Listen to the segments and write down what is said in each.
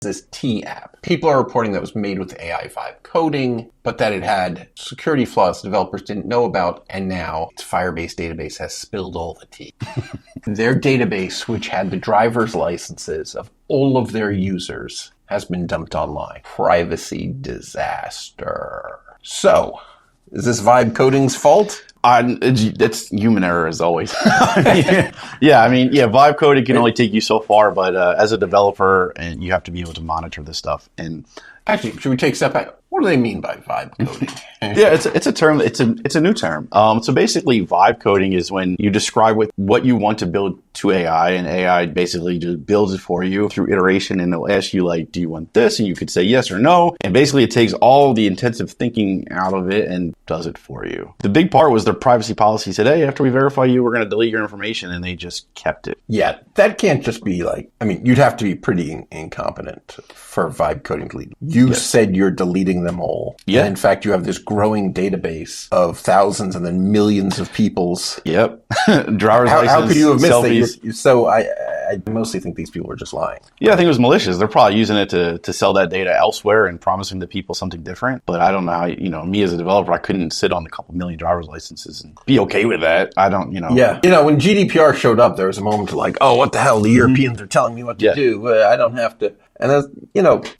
this T app. People are reporting that it was made with AI vibe coding, but that it had security flaws developers didn't know about, and now its Firebase database has spilled all the tea. Their database, which had the driver's licenses of all of their users, has been dumped online. Privacy disaster. So, is this vibe coding's fault? It's human error as always. Vibe coding can only take you so far, but as a developer, and you have to be able to monitor this stuff. And actually, should we take a step back? What do they mean by vibe coding? Yeah, it's a term. It's a new term. So basically, vibe coding is when you describe what you want to build to AI, and AI basically just builds it for you through iteration, and it'll ask you like, do you want this? And you could say yes or no. And basically, it takes all the intensive thinking out of it and does it for you. The big part was their privacy policy said, hey, after we verify you, we're going to delete your information, and they just kept it. Yeah, that can't just be like, I mean, you'd have to be pretty incompetent for vibe coding to delete. You said you're deleting them all. Yeah. And in fact, you have this growing database of thousands and then millions of people's. Yep. Driver's license, how could you have missed selfies. that? So I mostly think these people were just lying. Yeah, I think it was malicious. They're probably using it to sell that data elsewhere and promising the people something different. But I don't know how, me as a developer, I couldn't sit on a couple million driver's licenses and be okay with that. I don't, Yeah. When GDPR showed up, there was a moment to like, oh, what the hell? The Europeans are telling me what to do. I don't have to. And that's,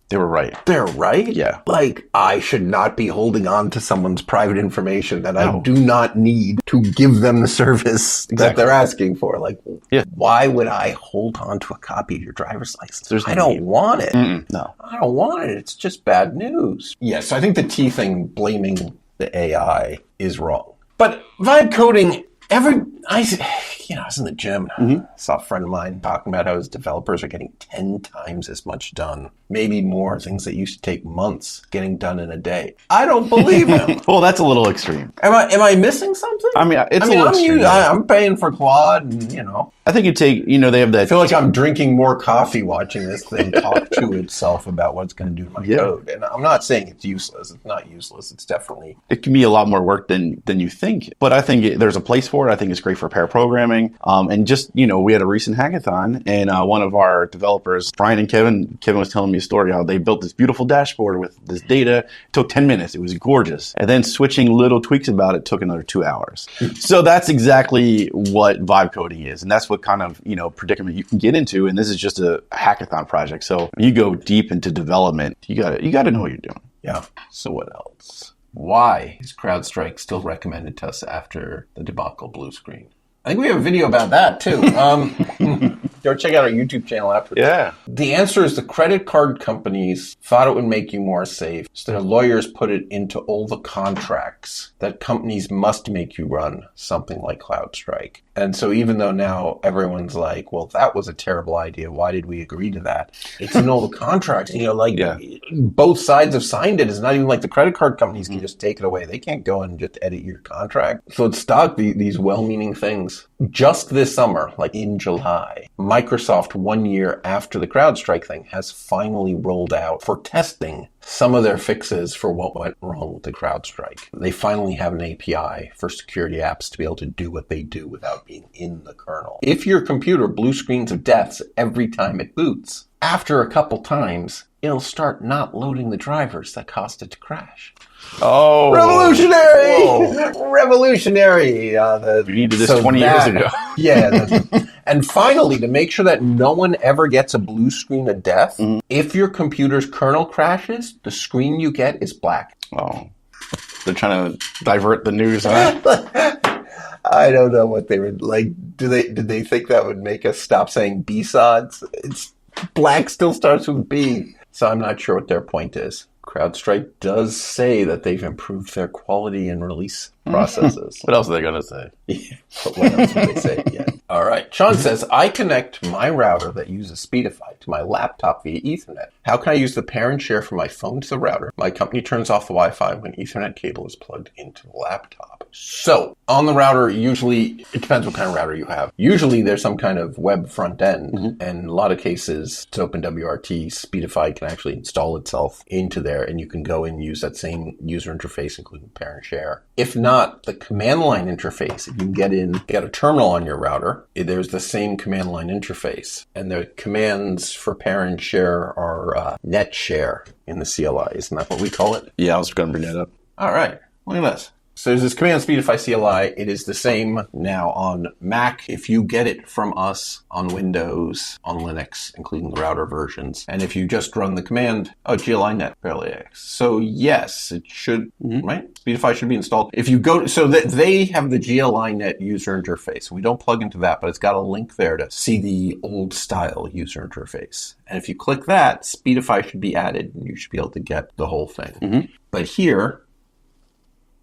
they were right. They're right. Yeah. Like, I should not be holding on to someone's private information that I do not need to give them the service that they're asking for. Like, why would I hold on to a copy of your driver's license? I don't want it. No. I don't want it. It's just bad news. Yes, I think the T thing, blaming the AI, is wrong. But vibe coding, I was in the gym. I saw a friend of mine talking about how his developers are getting 10 times as much done, maybe more, things that used to take months getting done in a day. I don't believe him. Well, that's a little extreme. Am I missing something? I mean, it's a little extreme. I'm paying for Claude, and, I think they have that. I feel like I'm drinking more coffee watching this thing talk to itself about what it's going to do to my code. And I'm not saying it's useless. It's not useless. It's definitely... It can be a lot more work than you think. But I think there's a place for it. I think it's great for pair programming. And just, we had a recent hackathon, and one of our developers, Brian and Kevin was telling me a story how they built this beautiful dashboard with this data. It took 10 minutes. It was gorgeous. And then switching little tweaks about it took another 2 hours. So that's exactly what vibe coding is. And that's what kind of, predicament you can get into. And this is just a hackathon project. So when you go deep into development, you got to know what you're doing. Yeah. So what else? Why is Crowdstrike still recommended to us after the debacle blue screen? I think we have a video about that, too. Go check out our YouTube channel after. Yeah. The answer is the credit card companies thought it would make you more safe. So their lawyers put it into all the contracts that companies must make you run something like Crowdstrike. And so even though now everyone's like, well, that was a terrible idea. Why did we agree to that? It's in all the contracts. Both sides have signed it. It's not even like the credit card companies can just take it away. They can't go and just edit your contract. So it's stuck, these well-meaning things. Just this summer, like in July, Microsoft, 1 year after the Crowdstrike thing, has finally rolled out for testing some of their fixes for what went wrong with the Crowdstrike. They finally have an API for security apps to be able to do what they do without being in the kernel. If your computer blue screens of deaths every time it boots, after a couple times, it'll start not loading the drivers that caused it to crash. Oh. Revolutionary! Whoa. Revolutionary. We needed this 20 years ago. And finally, to make sure that no one ever gets a blue screen of death, if your computer's kernel crashes, the screen you get is black. Oh. They're trying to divert the news, huh? I don't know what they were like. Did they think that would make us stop saying B-sods? It's black still starts with B. So I'm not sure what their point is. Crowdstrike does say that they've improved their quality and release processes. What else are they going to say? Yeah, but what else would they say? Yeah. All right. Sean says, I connect my router that uses Speedify to my laptop via Ethernet. How can I use the pair and share from my phone to the router? My company turns off the Wi-Fi when Ethernet cable is plugged into the laptop. So on the router, usually, it depends what kind of router you have. Usually there's some kind of web front end. And in a lot of cases, it's OpenWRT. Speedify can actually install itself into there, and you can go and use that same user interface, including pair and share. If not, not, the command line interface, if you get a terminal on your router, there's the same command line interface. And the commands for pair and share are net share in the CLI. Isn't that what we call it? Yeah, I was going to bring that up. All right. Look at this. So there's this command Speedify CLI. It is the same now on Mac if you get it from us, on Windows, on Linux, including the router versions. And if you just run the command, CLI net barely X. So yes, it should, right? Speedify should be installed. If you go, so that they have the CLI net user interface. We don't plug into that, but it's got a link there to see the old style user interface. And if you click that, Speedify should be added and you should be able to get the whole thing. But here,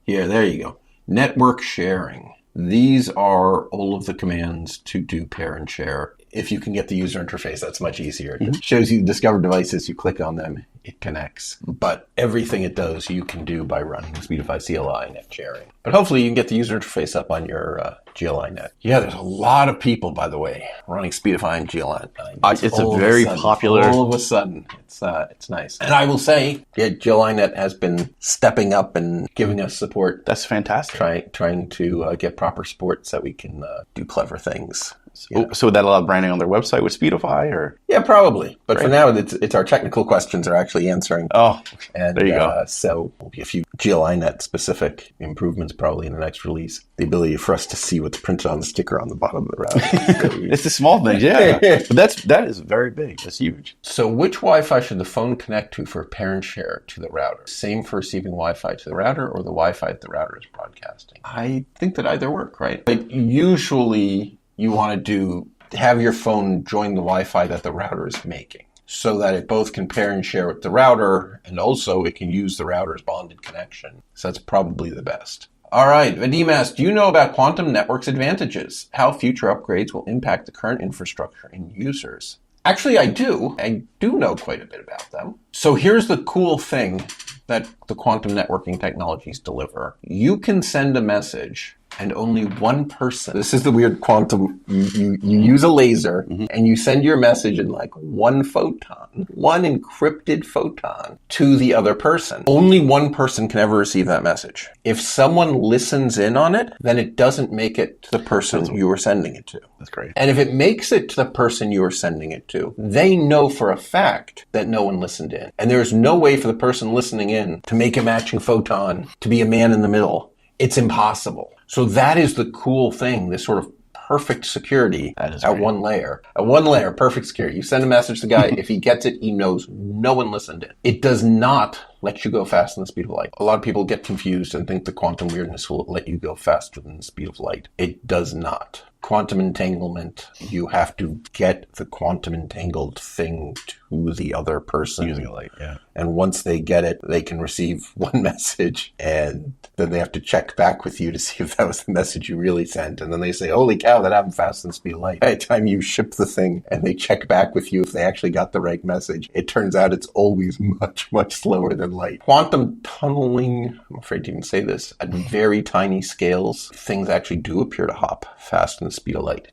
there you go. Network sharing. These are all of the commands to do pair and share. If you can get the user interface, that's much easier. It shows you discovered devices, you click on them, it connects. But everything it does, you can do by running Speedify CLI net sharing. But hopefully you can get the user interface up on your CLI net. Yeah, there's a lot of people, by the way, running Speedify and CLI net. It's a very popular... All of a sudden, it's nice. And I will say, CLI net has been stepping up and giving us support. That's fantastic. Trying to get proper support so we can do clever things. So would that allow branding on their website with Speedify, or? Yeah, probably. But for now, it's our technical questions are actually answering. Oh, and there you go. So there'll be a few GLINet specific improvements probably in the next release. The ability for us to see what's printed on the sticker on the bottom of the router. It's the small things, yeah. But that is very big. That's huge. So which Wi-Fi should the phone connect to for parent share to the router? Same for receiving Wi-Fi to the router, or the Wi-Fi that the router is broadcasting? I think that either work, right? Like usually you want to have your phone join the Wi-Fi that the router is making so that it both can pair and share with the router, and also it can use the router's bonded connection. So that's probably the best. All right, Vadim asks, do you know about quantum networks' advantages? How future upgrades will impact the current infrastructure and users? Actually, I do. I do know quite a bit about them. So here's the cool thing that the quantum networking technologies deliver. You can send a message and only one person. This is the weird quantum. You use a laser and you send your message in like one photon, one encrypted photon to the other person. Only one person can ever receive that message. If someone listens in on it, then it doesn't make it to the person you were sending it to. That's great. And if it makes it to the person you were sending it to, they know for a fact that no one listened in. And there's no way for the person listening in to make a matching photon, to be a man in the middle. It's impossible. So that is the cool thing, this sort of perfect security at one layer. At one layer, perfect security. You send a message to the guy, if he gets it, he knows no one listened in. It does not let you go faster than the speed of light. A lot of people get confused and think the quantum weirdness will let you go faster than the speed of light. It does not. Quantum entanglement, you have to get the quantum entangled thing to the other person. Using a light, yeah. And once they get it, they can receive one message, and then they have to check back with you to see if that was the message you really sent. And then they say, holy cow, that happened faster than speed of light. By the time you ship the thing and they check back with you if they actually got the right message, it turns out it's always much, much slower than light. Quantum tunneling, I'm afraid to even say this, at very tiny scales, things actually do appear to hop faster than the speed of light.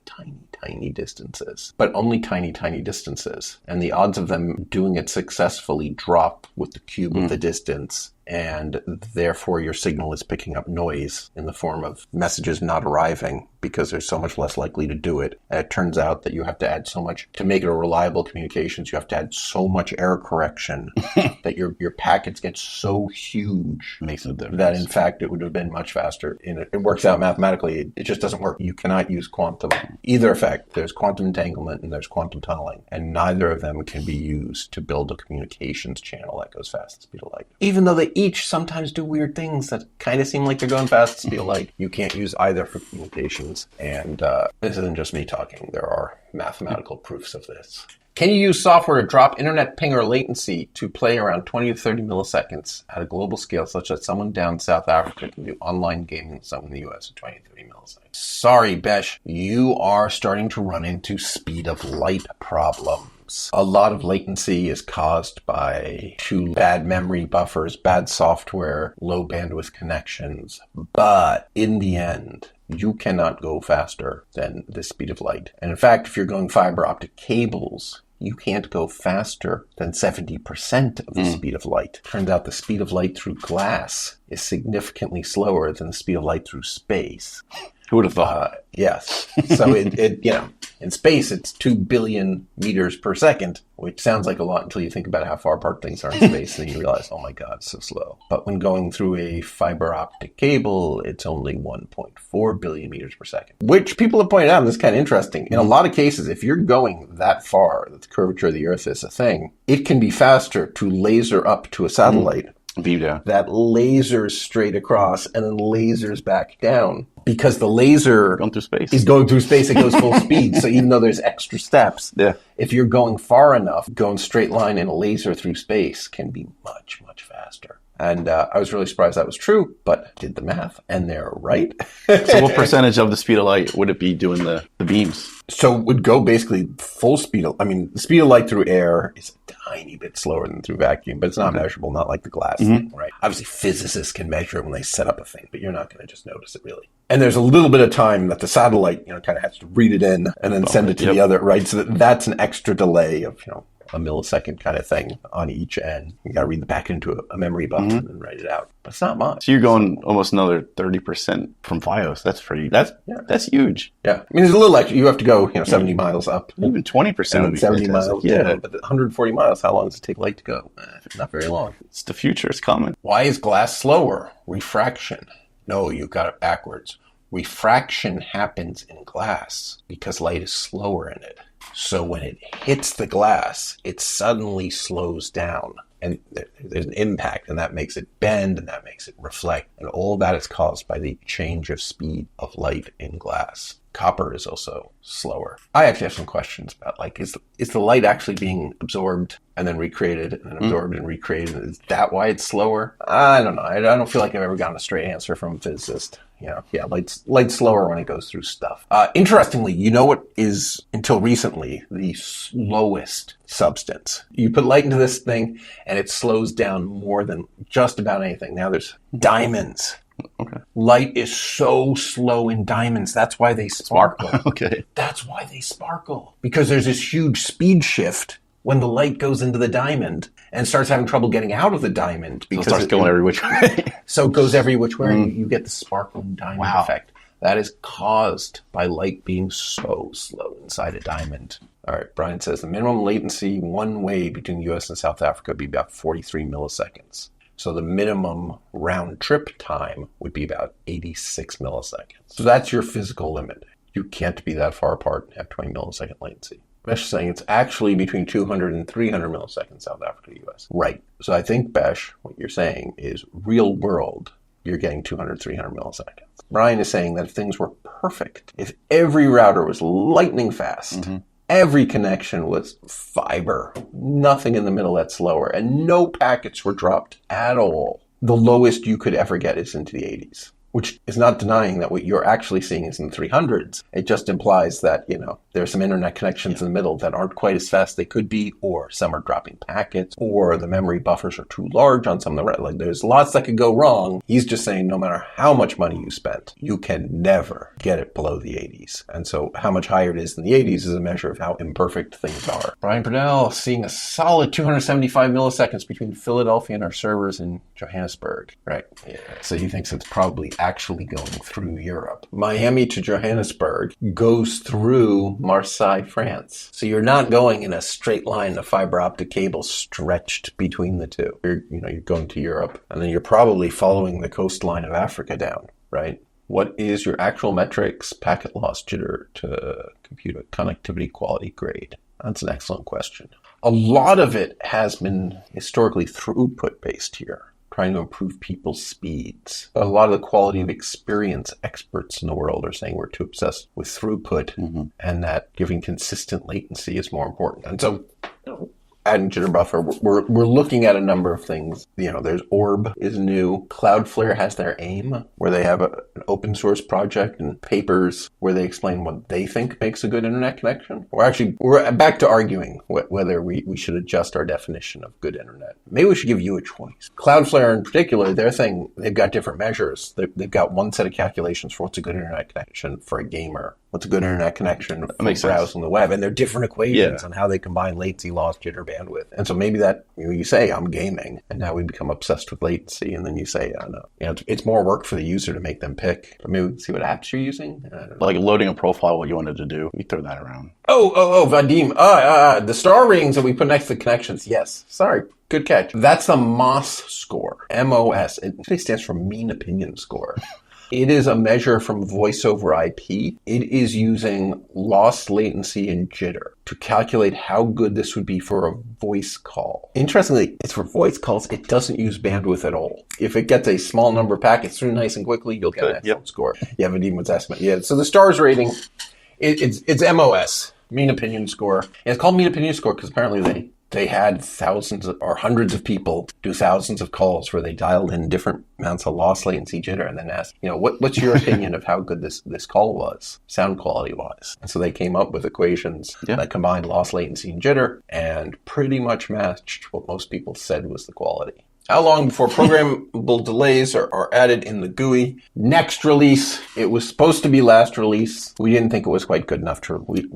Tiny distances, but only tiny distances. And the odds of them doing it successfully drop with the cube of the distance. And therefore your signal is picking up noise in the form of messages not arriving because they're so much less likely to do it. And it turns out that you have to add so much to make it a reliable communications. You have to add so much error correction that your packets get so huge that in fact it would have been much faster. It works out mathematically. It just doesn't work. You cannot use quantum. Either effect. There's quantum entanglement and there's quantum tunneling. And neither of them can be used to build a communications channel that goes fast at the speed of light. Even though they each sometimes do weird things that kind of seem like they're going fast at the speed of light, you can't use either for communications. And this isn't just me talking. There are mathematical proofs of this. Can you use software to drop internet ping or latency to play around 20 to 30 milliseconds at a global scale such that someone down South Africa can do online gaming with someone in the US at 20 to 30 milliseconds? Sorry, Besh, you are starting to run into speed of light problems. A lot of latency is caused by too bad memory buffers, bad software, low bandwidth connections. But in the end, you cannot go faster than the speed of light. And in fact, if you're going fiber optic cables, you can't go faster than 70% of the speed of light. Turns out the speed of light through glass is significantly slower than the speed of light through space. Who would have thought? Yes. So in space, it's 2 billion meters per second, which sounds like a lot until you think about how far apart things are in space, and you realize, oh my God, it's so slow. But when going through a fiber optic cable, it's only 1.4 billion meters per second, which people have pointed out, and this is kind of interesting. In a lot of cases, if you're going that far, that the curvature of the Earth is a thing, it can be faster to laser up to a satellite Beam down. that lasers straight across and then lasers back down. Because the laser Going through space. is going through space, it goes full speed. So even though there's extra steps, if you're going far enough, going straight line in a laser through space can be much, much faster. And I was really surprised that was true, but did the math, and they're right. So what percentage of the speed of light would it be doing the beams? So it would go basically full speed. The speed of light through air is a tiny bit slower than through vacuum, but it's not measurable, not like the glass thing, right? Obviously, physicists can measure it when they set up a thing, but you're not going to just notice it really. And there's a little bit of time that the satellite, kind of has to read it in and then send it to the other, right? So that's an extra delay of, a millisecond kind of thing on each end. You got to read the back into a memory buffer and then write it out. But it's not much. So you're going almost another 30% from FiOS. That's huge. Yeah. There's a little extra. You have to go, 70 miles up. Even 20% would be 70 fantastic. miles. Yeah. But 140 miles, how long does it take light to go? Not very long. It's the future. It's coming. Why is glass slower? Refraction. No, you got it backwards. Refraction happens in glass because light is slower in it. So when it hits the glass, it suddenly slows down. And there's an impact, and that makes it bend, and that makes it reflect. And all that is caused by the change of speed of light in glass. Copper is also slower. I actually have some questions about, is the light actually being absorbed and then recreated, and then absorbed and recreated? Is that why it's slower? I don't know. I don't feel like I've ever gotten a straight answer from a physicist. Light's slower when it goes through stuff. Interestingly, you know what is, until recently, the slowest substance? You put light into this thing, and it slows down more than just about anything. Now there's diamonds. Okay. Light is so slow in diamonds. That's why they sparkle. Okay. That's why they sparkle. Because there's this huge speed shift when the light goes into the diamond and starts having trouble getting out of the diamond. Because it starts going every which way. So it goes every which way. You get the sparkling diamond effect. That is caused by light being so slow inside a diamond. All right, Brian says the minimum latency one way between the US and South Africa would be about 43 milliseconds. So the minimum round trip time would be about 86 milliseconds. So that's your physical limit. You can't be that far apart and have 20 millisecond latency. Besh is saying it's actually between 200 and 300 milliseconds South Africa to US. Right. So I think, Besh, what you're saying is real world, you're getting 200, 300 milliseconds. Brian is saying that if things were perfect, if every router was lightning fast, every connection was fiber, nothing in the middle that's slower, and no packets were dropped at all, the lowest you could ever get is into the 80s, which is not denying that what you're actually seeing is in the 300s. It just implies that, there's some internet connections in the middle that aren't quite as fast as they could be, or some are dropping packets, or the memory buffers are too large on some of the, there's lots that could go wrong. He's just saying no matter how much money you spent, you can never get it below the 80s. And so how much higher it is than the 80s is a measure of how imperfect things are. Brian Purnell seeing a solid 275 milliseconds between Philadelphia and our servers in Johannesburg. Right. Yeah. So he thinks it's probably actually going through Europe. Miami to Johannesburg goes through Marseille, France. So you're not going in a straight line, a fiber optic cable stretched between the two. You're going to Europe, and then you're probably following the coastline of Africa down, right? What is your actual metrics, packet loss, jitter to compute a connectivity quality grade? That's an excellent question. A lot of it has been historically throughput based here, trying to improve people's speeds. A lot of the quality of experience experts in the world are saying we're too obsessed with throughput and that giving consistent latency is more important. And so adding jitter buffer, we're looking at a number of things. There's Orb is new. Cloudflare has their AIM, where they have an open source project and papers where they explain what they think makes a good internet connection. We're back to arguing whether we should adjust our definition of good internet. Maybe we should give you a choice. Cloudflare in particular, their thing, they've got different measures. They've got one set of calculations for what's a good internet connection for a gamer, what's a good internet connection for makes sense. browsing the web. And there are different equations on how they combine latency, loss, jitter, bandwidth. And so maybe that, you say, I'm gaming, and now we become obsessed with latency, and then you say, oh, no, it's more work for the user to make them pick. But maybe we can see what apps you're using. Like loading a profile, what you wanted to do. You throw that around. Vadim. The star ratings that we put next to connections. Yes. Sorry. Good catch. That's the MOS score. MOS. It actually stands for Mean Opinion Score. It is a measure from voice over IP. It is using loss, latency, and jitter to calculate how good this would be for a voice call. Interestingly, it's for voice calls. It doesn't use bandwidth at all. If it gets a small number of packets through nice and quickly, you'll get an excellent score. Yeah, Vadim was estimate. Yeah, so the stars rating, it's MOS, Mean Opinion Score. And it's called Mean Opinion Score because apparently they had thousands or hundreds of people do thousands of calls where they dialed in different amounts of loss, latency, jitter, and then asked, what's your opinion of how good this call was, sound quality wise? And so they came up with equations that combined loss, latency, and jitter, and pretty much matched what most people said was the quality. How long before programmable delays are added in the GUI? Next release. It was supposed to be last release. We didn't think it was quite good enough to... We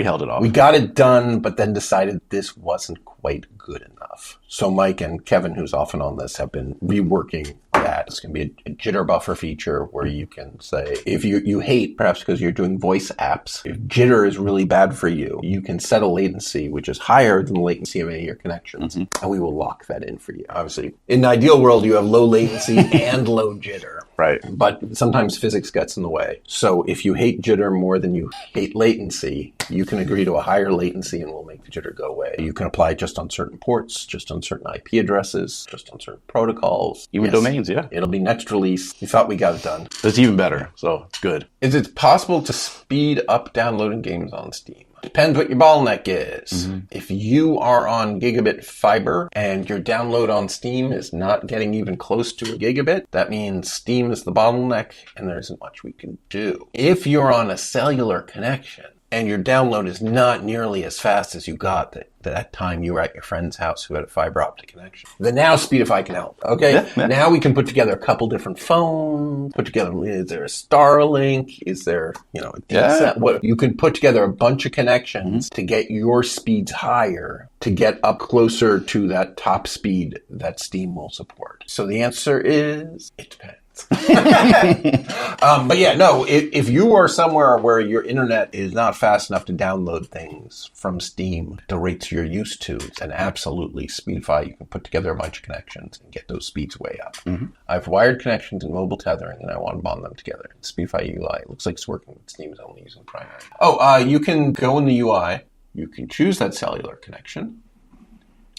held it off. We got it done, but then decided this wasn't quite good enough. So Mike and Kevin, who's often on this, have been reworking that. It's going to be a jitter buffer feature where you can say, if you hate, perhaps because you're doing voice apps, if jitter is really bad for you, you can set a latency which is higher than the latency of any of your connections, and we will lock that in for you. Obviously, in the ideal world, you have low latency and low jitter. Right. But sometimes physics gets in the way. So if you hate jitter more than you hate latency, you can agree to a higher latency and we'll make the jitter go away. You can apply it just on certain ports, just on certain IP addresses, just on certain protocols. Even domains, yeah. It'll be next release. We thought we got it done. It's even better, so it's good. Is it possible to speed up downloading games on Steam? Depends what your bottleneck is. If you are on gigabit fiber and your download on Steam is not getting even close to a gigabit, that means Steam is the bottleneck and there isn't much we can do. If you're on a cellular connection and your download is not nearly as fast as you got that time you were at your friend's house who had a fiber optic connection, then now Speedify can help. Okay? Yeah. Now we can put together a couple different phones, is there a Starlink? Is there, a decent, what you can put together a bunch of connections to get your speeds higher, to get up closer to that top speed that Steam will support. So the answer is, it depends. But yeah, no, if you are somewhere where your internet is not fast enough to download things from Steam the rates you're used to, then absolutely Speedify, you can put together a bunch of connections and get those speeds way up. I have wired connections and mobile tethering, and I want to bond them together. Speedify UI, it looks like it's working with Steam is only using primary. You can go in the UI, you can choose that cellular connection,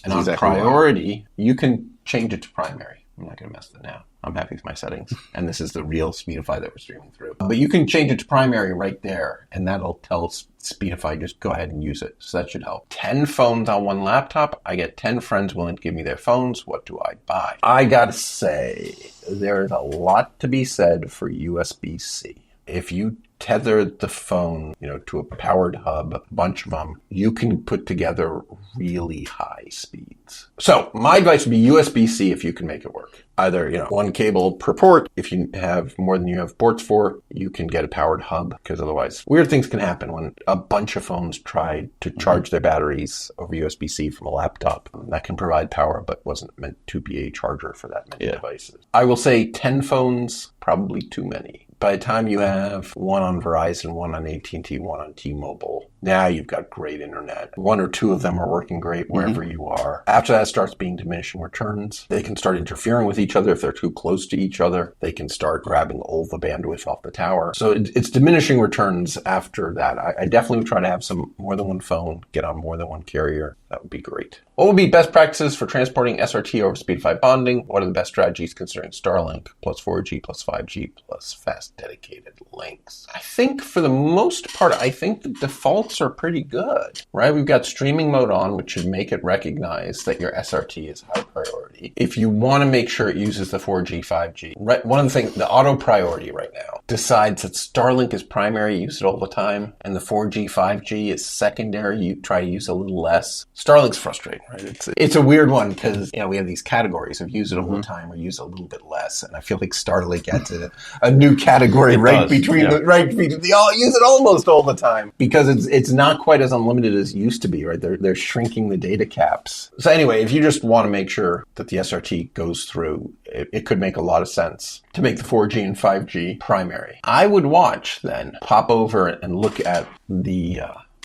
and on priority, you can change it to primary. I'm not going to mess with it now. I'm happy with my settings. And this is the real Speedify that we're streaming through. But you can change it to primary right there, and that'll tell Speedify, just go ahead and use it. So that should help. 10 phones on one laptop. I get 10 friends willing to give me their phones. What do I buy? I gotta say, there's a lot to be said for USB-C. If you tether the phone, to a powered hub, a bunch of them, you can put together really high speeds. So my advice would be USB-C if you can make it work. Either, one cable per port. If you have more than you have ports for, you can get a powered hub, because otherwise weird things can happen when a bunch of phones try to charge their batteries over USB-C from a laptop. That can provide power, but wasn't meant to be a charger for that many devices. I will say 10 phones, probably too many. By the time you have one on Verizon, one on AT&T, one on T-Mobile, now you've got great internet. One or two of them are working great wherever you are. After that starts being diminishing returns. They can start interfering with each other if they're too close to each other. They can start grabbing all the bandwidth off the tower. So it's diminishing returns after that. I definitely would try to have more than one phone, get on more than one carrier. That would be great. What would be best practices for transporting SRT over Speedify bonding? What are the best strategies considering Starlink plus 4G plus 5G plus fast dedicated links? I think for the most part, the defaults are pretty good, right? We've got streaming mode on, which should make it recognize that your SRT is high priority. priority. If you want to make sure it uses the 4G, 5G, right? One of the things, the auto priority right now decides that Starlink is primary, you use it all the time, and the 4G, 5G is secondary, you try to use a little less. Starlink's frustrating, right? It's a weird one because, we have these categories of use it all the time or use it a little bit less. And I feel like Starlink adds a new category between the all use it almost all the time because it's not quite as unlimited as it used to be, right? They're shrinking the data caps. So anyway, if you just want to make sure that the SRT goes through, it could make a lot of sense to make the 4G and 5G primary. I would watch then, pop over and look at the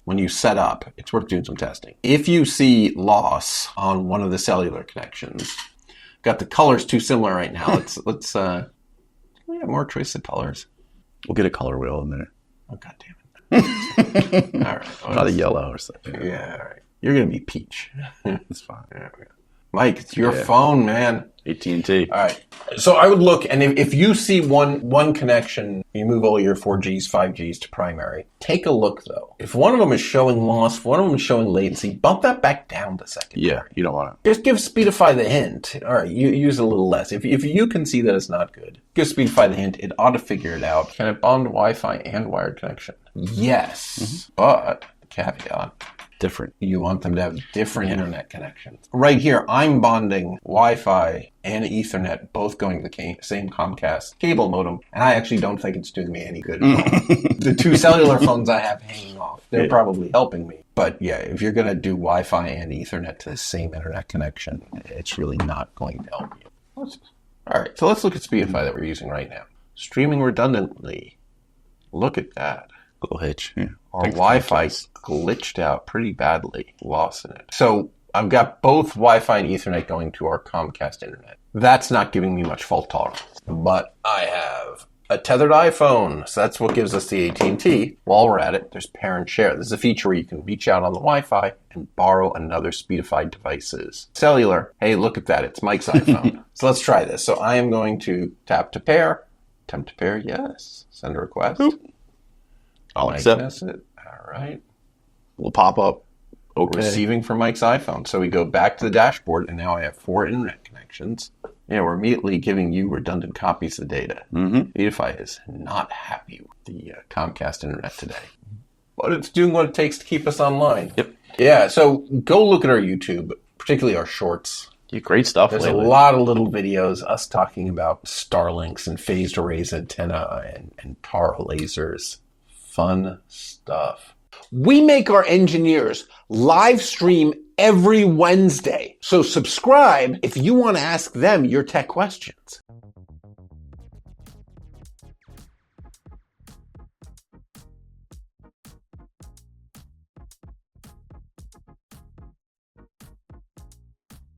when you set up, it's worth doing some testing. If you see loss on one of the cellular connections, got the colors too similar right now. Let's we have more choice of colors. We'll get a color wheel in a minute. Oh, God damn it. All right. Not a yellow or something. Yeah, all right. You're going to be peach. It's fine. There we go. Mike, it's your phone, man. AT&T. All right. So I would look, and if you see one connection, you move all your 4Gs, 5Gs to primary. Take a look, though. If one of them is showing loss, if one of them is showing latency, bump that back down to secondary. Yeah, you don't want to. Just give Speedify the hint. All right, you use a little less. If you can see that it's not good, give Speedify the hint. It ought to figure it out. Can it bond Wi-Fi and wired connection? Yes, but caveat. Different. You want them to have different internet connections. Right here, I'm bonding Wi-Fi and Ethernet, both going to the same Comcast cable modem, and I actually don't think it's doing me any good at all. The two cellular phones I have hanging off, they're probably helping me. But yeah, if you're going to do Wi-Fi and Ethernet to the same internet connection, it's really not going to help you. All right, so let's look at Speedify that we're using right now. Streaming redundantly. Look at that. Little hitch. Yeah. Our Wi-Fi glitched out pretty badly. Lost in it. So I've got both Wi-Fi and Ethernet going to our Comcast internet. That's not giving me much fault tolerance. But I have a tethered iPhone. So that's what gives us the AT&T. While we're at it, there's pair and share. This is a feature where you can reach out on the Wi-Fi and borrow another Speedify device's cellular. Hey, look at that. It's Mike's iPhone. So let's try this. So I am going to tap to pair. Attempt to pair, yes. Send a request. Boop. I'll accept. It. All right. We'll pop up. Okay. Receiving from Mike's iPhone. So we go back to the dashboard, and now I have 4 internet connections. Yeah, we're immediately giving you redundant copies of the data. Speedify is not happy with the Comcast internet today. But it's doing what it takes to keep us online. Yep. Yeah, so go look at our YouTube, particularly our shorts. Yeah, great stuff. There's lately. A lot of little videos, us talking about Starlinks and phased arrays antenna and power lasers. Fun stuff. We make our engineers live stream every Wednesday. So subscribe if you want to ask them your tech questions.